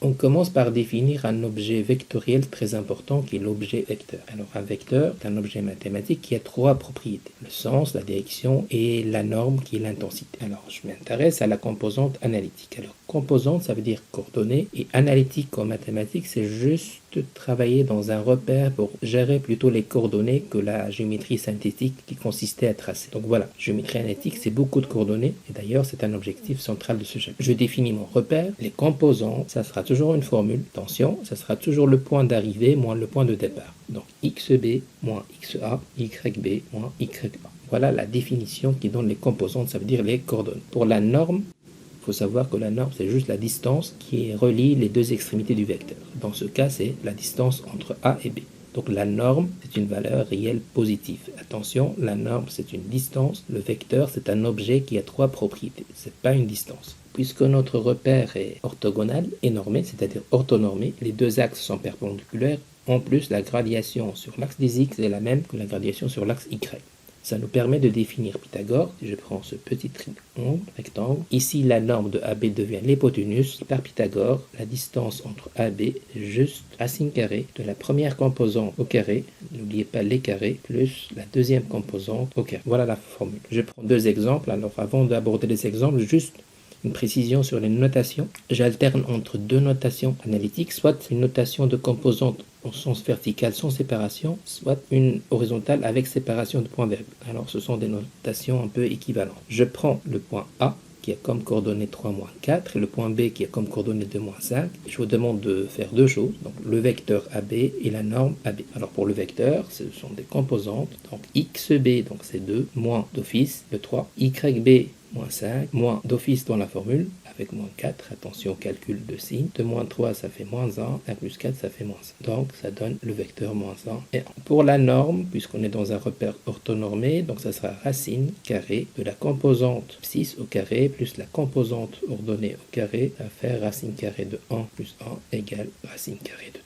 On commence par définir un objet vectoriel très important qui est l'objet vecteur. Alors un vecteur est un objet mathématique qui a trois propriétés: le sens, la direction et la norme qui est l'intensité. Alors je m'intéresse à la composante analytique. Alors composante, ça veut dire coordonnées, et analytique en mathématiques, c'est juste travailler dans un repère pour gérer plutôt les coordonnées que la géométrie synthétique qui consistait à tracer. Donc voilà, géométrie analytique, c'est beaucoup de coordonnées, et d'ailleurs c'est un objectif central de ce chapitre. Je définis mon repère, les composantes, ça sera toujours une formule. Attention, ça sera toujours le point d'arrivée moins le point de départ. Donc xb moins xa, yb moins ya. Voilà la définition qui donne les composantes, ça veut dire les coordonnées. Pour la norme, il faut savoir que la norme, c'est juste la distance qui relie les deux extrémités du vecteur. Dans ce cas, c'est la distance entre A et B. Donc la norme, c'est une valeur réelle positive. Attention, la norme, c'est une distance. Le vecteur, c'est un objet qui a trois propriétés. Ce n'est pas une distance. Puisque notre repère est orthogonal et normé, c'est-à-dire orthonormé, les deux axes sont perpendiculaires. En plus, la gradation sur l'axe des x est la même que la gradation sur l'axe y. Ça nous permet de définir Pythagore. Si je prends ce petit triangle, rectangle, ici la norme de AB devient l'hypoténuse. Par Pythagore, la distance entre AB est juste racine carrée de la première composante au carré, n'oubliez pas les carrés, plus la deuxième composante au carré. Voilà la formule. Je prends deux exemples. Alors avant d'aborder les exemples, juste une précision sur les notations. J'alterne entre deux notations analytiques, soit une notation de composante en sens vertical sans séparation, soit une horizontale avec séparation de points virgule. Alors ce sont des notations un peu équivalentes. Je prends le point A qui a comme coordonnées 3, moins 4, et le point B qui a comme coordonnées 2, moins 5. Je vous demande de faire deux choses, donc le vecteur AB et la norme AB. Alors pour le vecteur, ce sont des composantes, donc xB, donc c'est 2, moins d'office, le 3, yb, moins 5, moins d'office dans la formule, avec moins 4, attention au calcul de signe, de moins 3 ça fait moins 1, 1 plus 4 ça fait moins 1. Donc ça donne le vecteur moins 1 et 1. Pour la norme, puisqu'on est dans un repère orthonormé, donc ça sera racine carrée de la composante 6 au carré plus la composante ordonnée au carré, ça va faire racine carrée de 1 plus 1 égale racine carrée de 2.